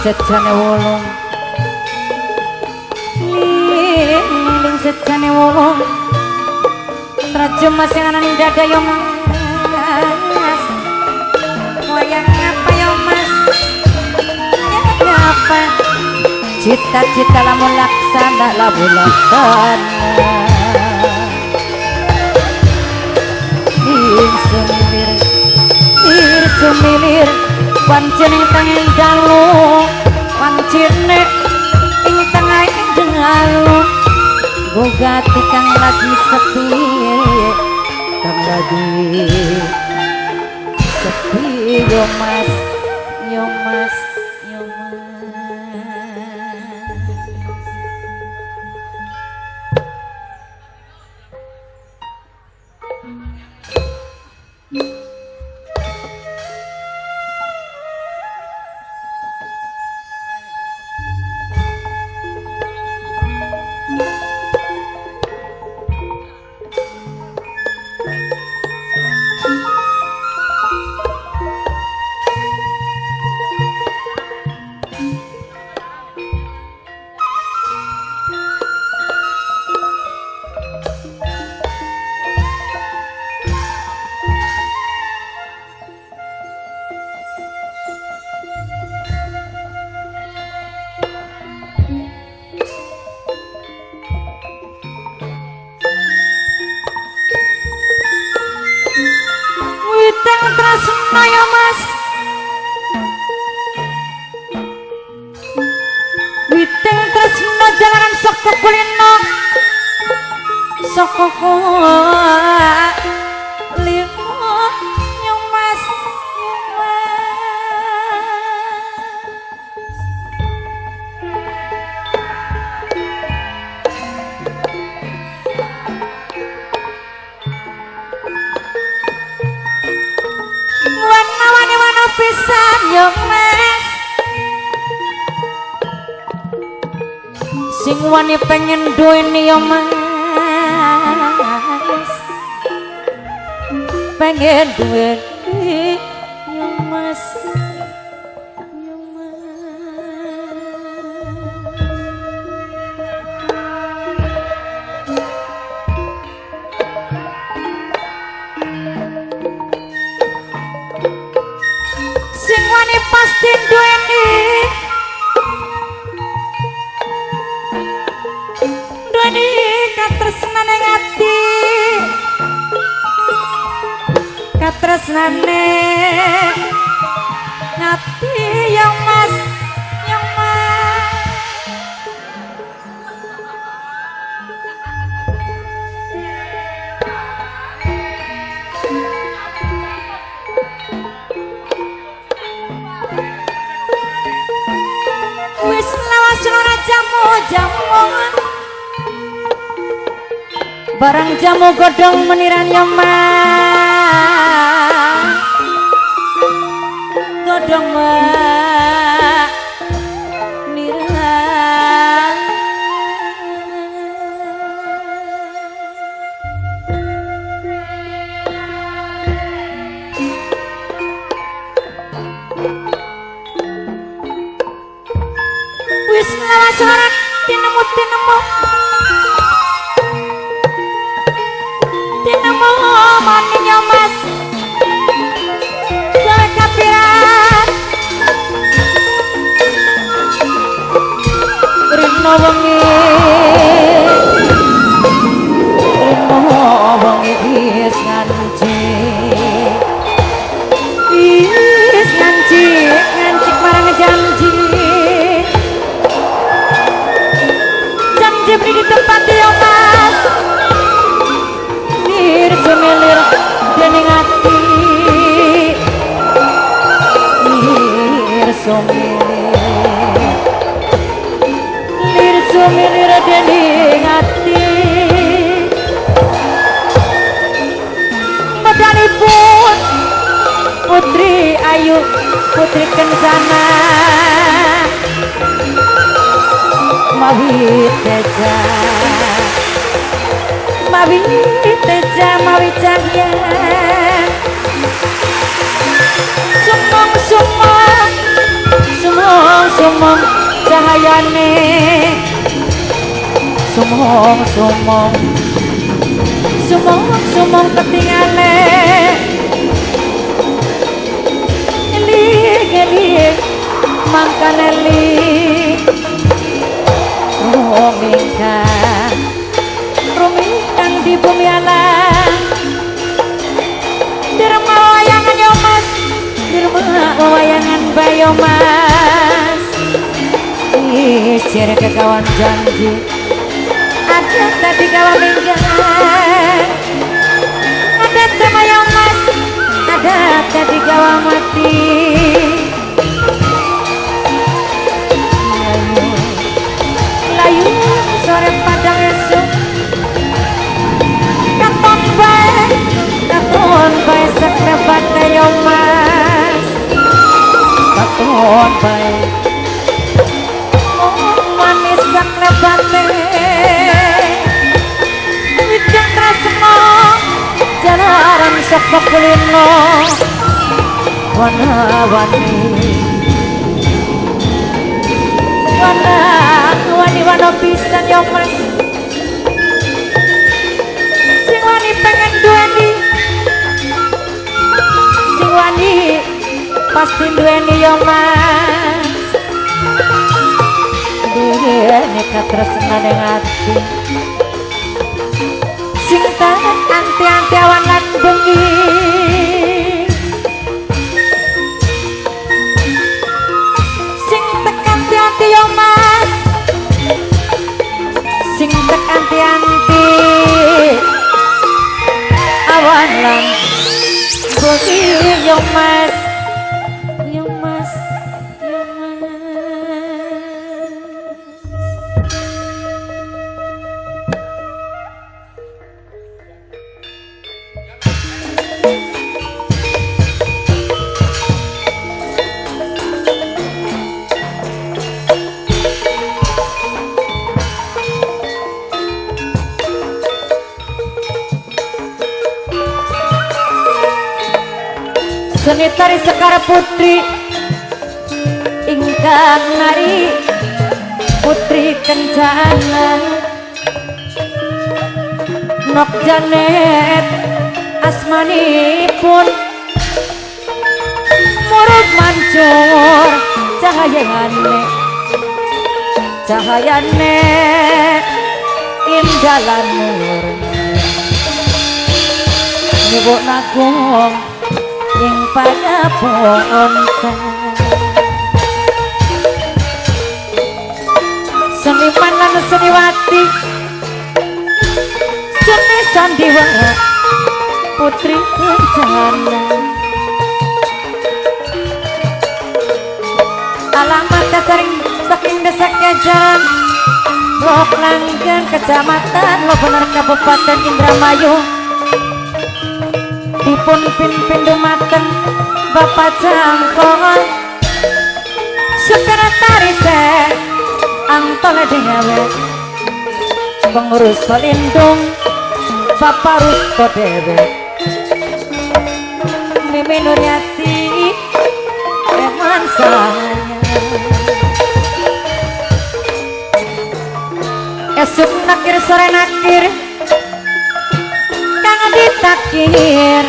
sejane wolong ling sejane wolong trajo mas yang ana ning dada yo mas wayang apa yo mas apa cita-cita lamun laksana lamun sumilir pancen ing tengah dalu pancene ing tengah dalu gogati kang lagi sepi kang lagi sepi yo mas yo mas yo mas tresna ya mas witing tresna jalanan saka kulino saka limo ya mas pisan yo mas sing wani pengen duweni yo mas pengen duweni yo mas yo pasti duweni katresnane ngati katresnane ngati yang mas yang mas wis lawas ora jamu barang jamu godhong meniran ya mas godhong meniran wis lawas ora tinemu maninya mas jalan kapiran rino wengi is ngancik marang janji beri di tempat ya mas sumilir dening ati sumilir dening ati medanipun putri ayu putri kencana mawi teja mawi cahya sumong sumong sumong cahayane sumong sumong sumong sumong ketingale eling eling mangkane eling rumingkang di bumi alam di rumah wayangan yo mas di rumah wayangan bayo mas isir kekawan janji ada tadi kawan minggat ada tema yang mas ada tadi kawan mati layu sore padang esok katon bae sekrebat yo mas katon bae manis sekrebat wijang tresno jalaran sok kulino wana-wani wana-wani pisan yo mas sing wani pengen duweni sing wani pasti duweni yo mas duweni katresnan ning ati sing tak anti-anti awan lan bengi sing tekan anti-anti yo mas sing tekan anti-anti awan lan bengi yo mas yo mas yo mas seni tari Sekar Putri ingkang nari putri kencana Nok Janet asmanipun murub mancur cahayane indah lan nur nyebut nagung ing pangapun seniman lan seniwati seni sandiwara putri kencana alamat kasaring saking desa Kejaran Blok Langgan Kecamatan Lobener Kabupaten Indramayu dipun pimpin dumateng Bapak Jangkol sekretaris Antole Dewe pengurus pelindung Bapak Rusto Dewe Mimi Nuryati Eman saya esuk nakir sore nakir kang ditakir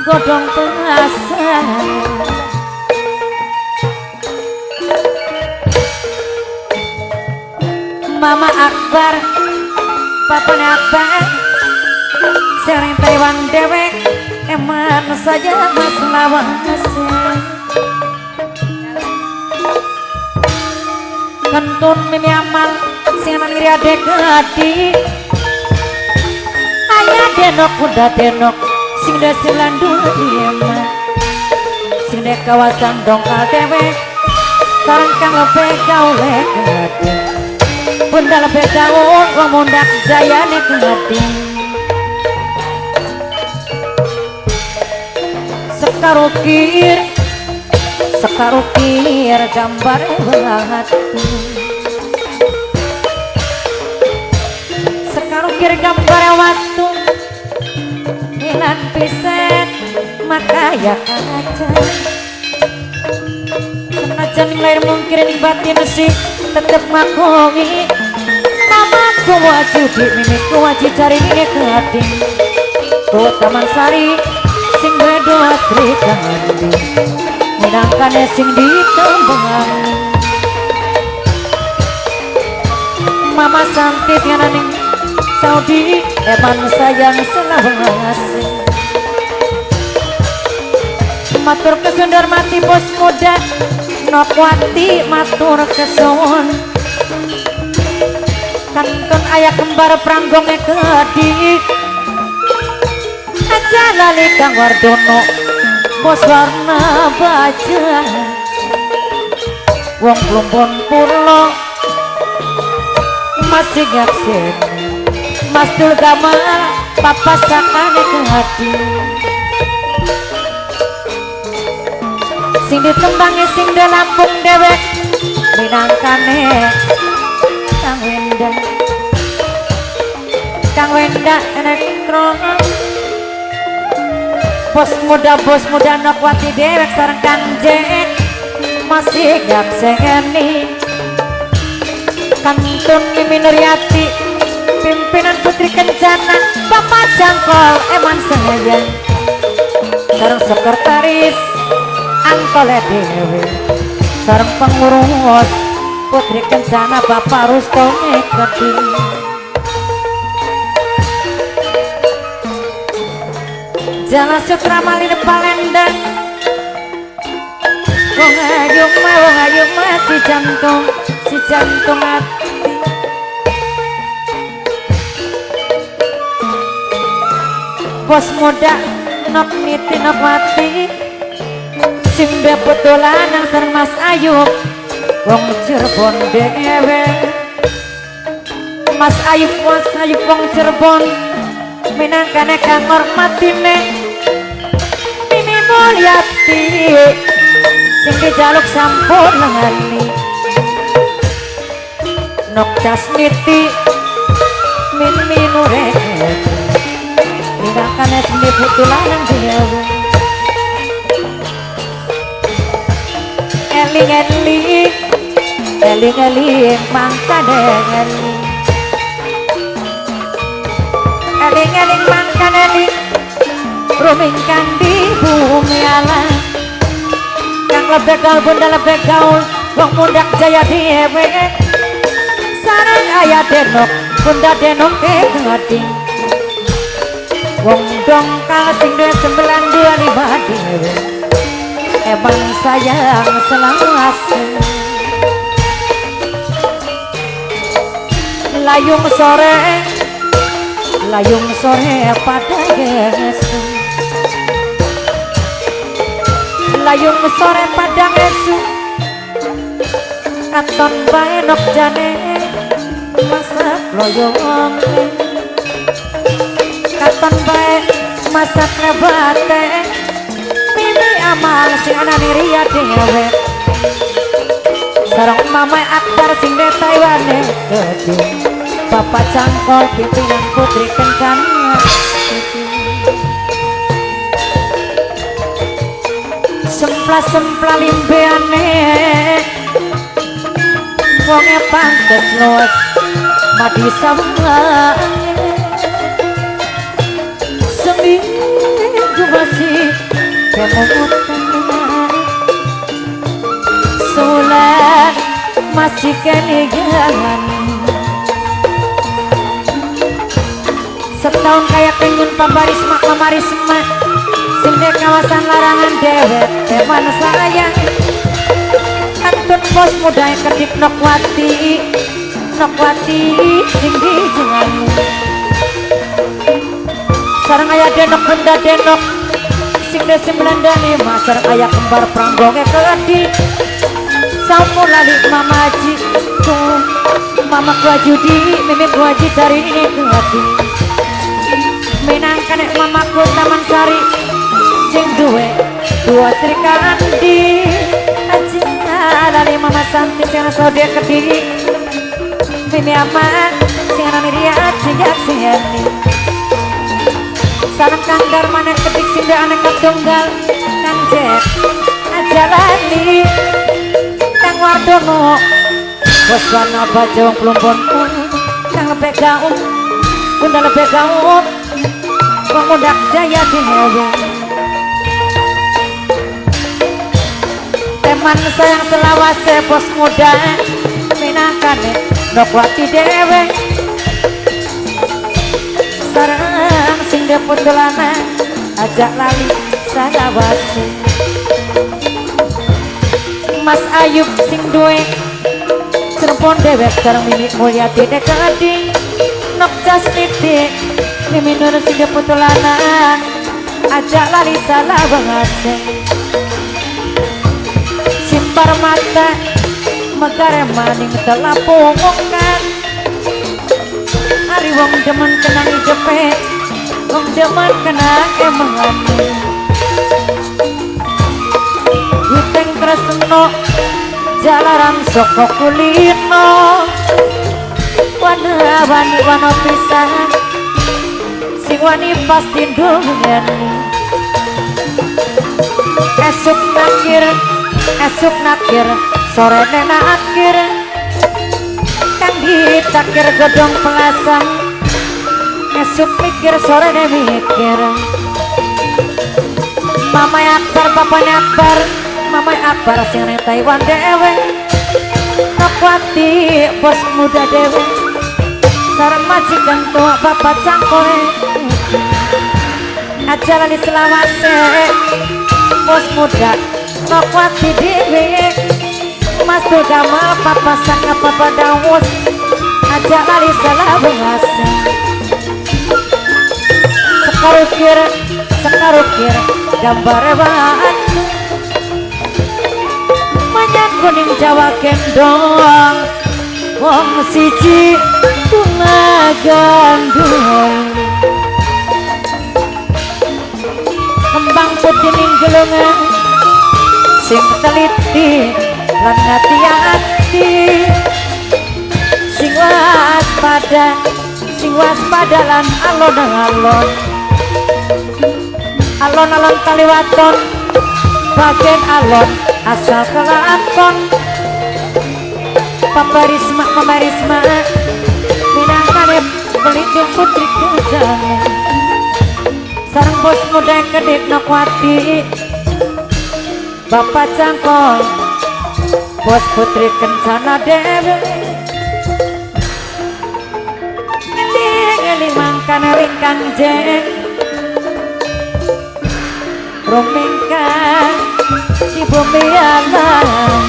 godong pengasan Mama Akbar Papane Akbar sering Taiwan dewek eman saja mas lawas kentun mimi amal sing ngiri adek adik ayah denok udah denok sing dasilan dua sing dek kawasan dongkal dewek sarang kang lebih gaule adik bunda lebih gaul pemundak jaya nek adik sekarukir gambar hati sekarukir gambar waktu ilan pisan makaya kaca senajan lahir mungkin ning batin si tetep makowi namaku wajib di mimiku wajib cari ini ke hati ku Taman Sari sing bedo asri kandi minangkane sing ditembang Mama Santi tiananing Saudi eman sayang selawase matur kesundar mati bos muda Nokwati matur kesuwun kantun ayah kembar pranggonge kedi aja lali Kang Wardono bos warna baja wong Plumpon Purlo masih gaksen Mas Dul Gamal papasakane ke hati sing ditembangi sing de Lampung dewek minangkane Kang Wenda elektro bos muda Nokwati dewek sareng Kang Jek masih gakseni kantun Mimi Nuryati pimpinan Putri Kencana Bapak Jangkol eman sengaja sareng sekretaris Angkole Dewi sareng pengurus Putri Kencana Bapak Rusto Ekedi Jalan Sutra Malin Palembang wong ayung mah si jantung hati bos muda Nok Niti Nokwati sing betulan nang sareng Mas Ayub wong Cirebon dewe Mas Ayub wong Cirebon minangkane kang hormatine Mimi Mulyati sing dijaluk sampun lengani Nok Jasmiti Mimi Nureti minangkane sing betulan nang dewe eling mangkane eling mangkane rumingkan di bumi alam kang lebegal bunda lebegaul wong mundak jaya dhewe sareng ayah denok bunda denok hati wong dongkal sing 925 dhewe emang sayang selawase layung sore pada gesu layung sore pada gesu katon bae nok jane masak loyong katon bae masak lebate Mimi amal sing anane ria dhewe sareng Mama Akbar sing de Taiwane gede Bapak Cangkol pimpinan Putri Kencana sempla limbeane wonge pantes los madi sawang seminggu masih kemutan sulan masih kenegangan setahun kayak pengen pambaris mak mamaris mak sing de kawasan larangan dewek teman sayang antun bos muda yang kedik Nokwati sing dijengan sareng ayah denok benda denok sing de 925 sareng ayah kembar pranggonge kedi sampun lali Mama Ji Mama gua judi Mimi gua ji cari ini ke hati minangkane mamaku Taman Sari sing duwe dua Sri Kandi aja lali Mama Santi sing sode Kediri Mimi aman sing ana Miriat sing jakseni sareng Kang Darman kedik sing ane katunggal Kang Jet aja lali Wardono bos wana bajong plumpon kang lebih gaung bunda lebih gaung pemudak jaya dihewe teman sayang selawase bos muda minangkane Nokwati dewe sarang sing deputulana ajak lali salawase Mas Ayub sing duwe Cirebon dewek sareng Mimi Mulyadi dekadi Nok jas titik Mimi Nur sing deputulana ajak lali salawase simpar mata megare maning telapungan ari wong demen kenang ijepe wong demen kenang emangane witeng tresno jalaran soko kulino wani wano pisan sing wani pasti ndungani esuk nakir sore nena akhir kang ditakir gedong pelasang esuk mikir sore ne mikir Mama Akbar papanya Akbar Mama Akbar sing nang Taiwan dewe Nokwati bos muda dewe sareng majikan tua bapak cangkore aja lali selawase bos muda Nokwati dewe Mas tuh gamal papa sangka papa dawus aja lali salawase sekarukir gambar bahan manyan kuning Jawa gendong wong siji bunga gandul kembang putih ning gelungan sing teliti lan ngati-ati sing waspada lan alon-alon alon-alon kaliwaton bagian alon asal kelakon pemarisma minangkane pelindung putri kejangan sareng bos muda kedit Nokwati bapak cangkol bos putri kencana dewe ngeling mangkane ringkang jeng rumingkang di bumi alam